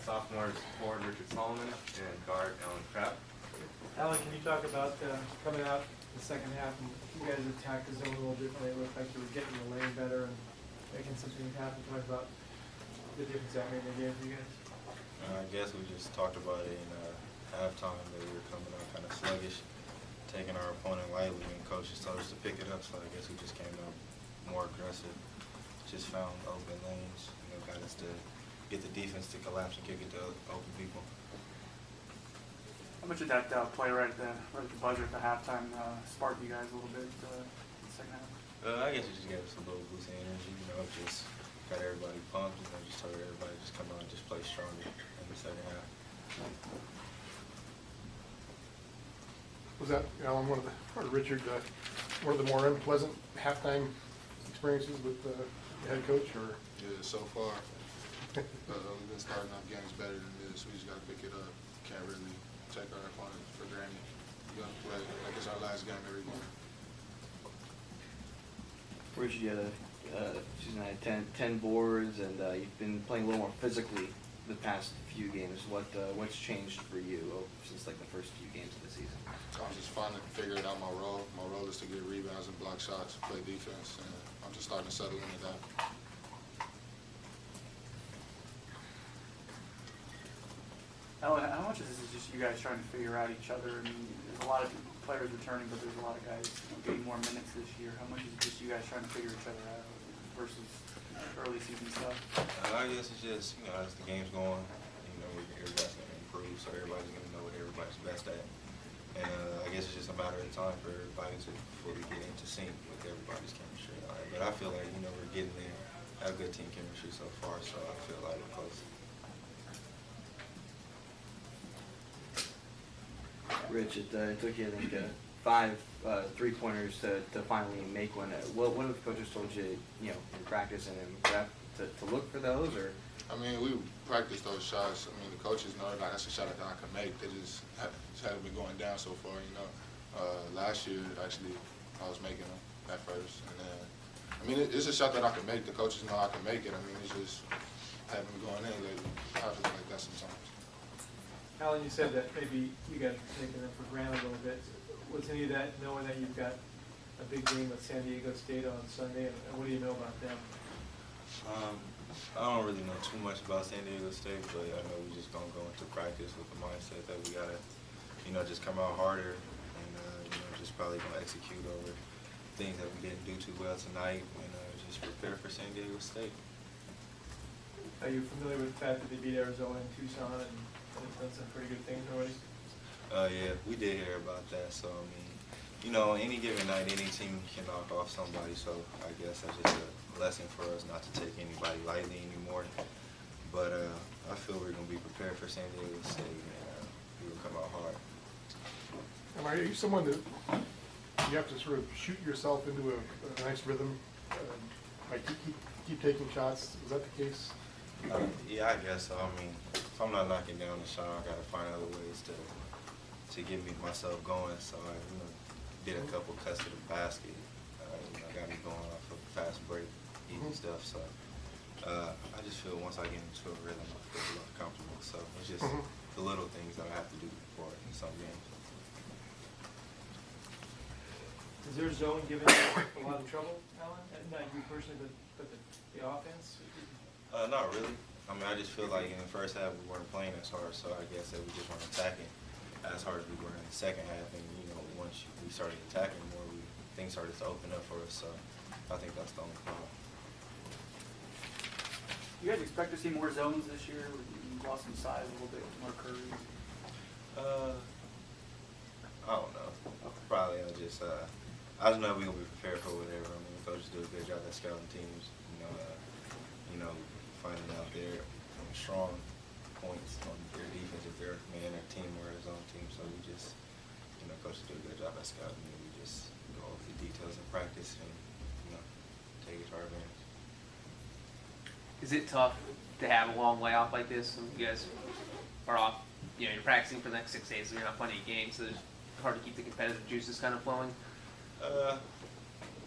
sophomores forward Richard Solomon and guard Allen Crabbe. Allen, can you talk about coming out in the second half and you guys attacked the zone a little differently? It looked like you were getting the lane better and making something happen. Talk about the difference that made in the game for you guys. I guess we just talked about it in halftime that we were coming out kind of sluggish, taking our opponent lightly, and coaches told us to pick it up. So I guess we just came out more aggressive, just found open lanes, got us to get the defense to collapse and kick it to open people. How much did that play right at the buzzer at the halftime spark you guys a little bit in the second half? I guess it just gave us a little boost of energy, just got everybody pumped, just told everybody just come out and just play stronger in the second half. Was that, Alan, Richard, one of the more unpleasant halftime experiences with the head coach, or? Yeah, so far. We've been starting off games better than this. We just got to pick it up. Can't really take our opponent for granted. We got to play like it's our last game every game. Richard, you had 10 boards, and you've been playing a little more physically the past few games. What's changed for you since like the first few games of the season? I'm just finally figuring out my role. My role is to get rebounds and block shots, play defense, and I'm just starting to settle into that. Alan, how much of this is just you guys trying to figure out each other? I mean, there's a lot of players returning, but there's a lot of guys getting more minutes this year. How much is it just you guys trying to figure each other out versus early season stuff? I guess it's just, as the game's going, everybody's going to improve, so everybody's going to know what everybody's best at. And I guess it's just a matter of time for everybody to fully get into sync with everybody's chemistry. But I feel like, we're getting there, have good team chemistry so far, so I feel like we're close. Rich, it took you, I think, 5 3-pointers to finally make one. What have coaches told you, in practice and in prep to look for those, or? I mean, we practice those shots. I mean, the coaches know that that's a shot that I can make. They just haven't been going down so far, Last year, actually, I was making them at first. And then, I mean, it's a shot that I can make. The coaches know I can make it. I mean, it's just haven't been going in lately. It happens like that sometimes. Alan, you said that maybe you guys were taking them for granted a little bit. Was any of that knowing that you've got a big game with San Diego State on Sunday, and what do you know about them? I don't really know too much about San Diego State, but I know we're just going to go into practice with the mindset that we got to, just come out harder and, just probably going to execute over things that we didn't do too well tonight and just prepare for San Diego State. Are you familiar with the fact that they beat Arizona and Tucson and they've done some pretty good things already? Yeah, we did hear about that. So, I mean, any given night, any team can knock off somebody. So, I guess that's just a lesson for us not to take anybody lightly anymore. But I feel we're going to be prepared for San Diego State, and we will come out hard. And are you someone that you have to sort of shoot yourself into a nice rhythm? Like keep taking shots? Is that the case? Yeah, I guess so. I mean, if I'm not knocking down the shot, I got to find other ways to get myself going. So I did a couple cuts to the basket. Got me going off of fast break, easy stuff. So I just feel once I get into a rhythm, I feel a lot comfortable. So it's just the little things that I have to do for it in some games. Is their zone giving you a lot of trouble, Alan? Not you personally, but the offense? Not really. I mean, I just feel like in the first half we weren't playing as hard, so I guess that we just weren't attacking as hard as we were in the second half. And once we started attacking more, things started to open up for us. So I think that's the only problem. You guys expect to see more zones this year? You lost some size a little bit, more Curry? I don't know. Probably I just know we're gonna be prepared for whatever. I mean, the coaches do a good job at scouting teams. Finding out their strong points on their defense if they're man or team or his own team. So we just, coaches do a good job at scouting. And we just go over the details in practice and take it to our advantage. Is it tough to have a long layoff like this? You guys are off. You're practicing for the next 6 days, so you're not playing any games. So it's hard to keep the competitive juices kind of flowing.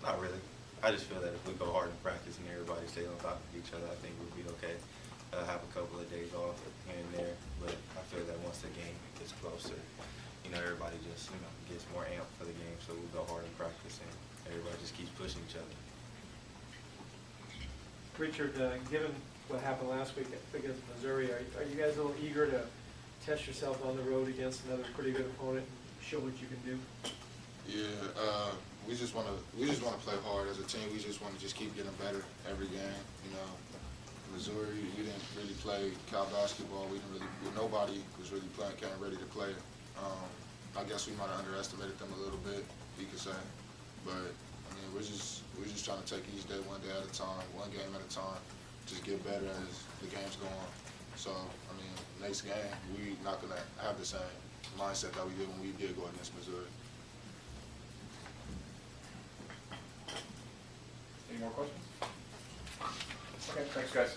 Not really. I just feel that if we go hard in practice and everybody stays on top of each other, I think we'll be okay. have a couple of days off here and there. But I feel that once the game gets closer, everybody just, gets more amped for the game. So we'll go hard in practice and everybody just keeps pushing each other. Richard, given what happened last week against Missouri, are you guys a little eager to test yourself on the road against another pretty good opponent and show what you can do? Yeah, we just want to play hard as a team. We just want to keep getting better every game. Missouri, we didn't really play Cal basketball. Nobody was really came ready to play. I guess we might have underestimated them a little bit, you could say. But we're just trying to take each day one day at a time, one game at a time, just get better as the games go on. So next game we're not gonna have the same mindset that we did when we did go against Missouri. Any more questions? Okay, thanks guys.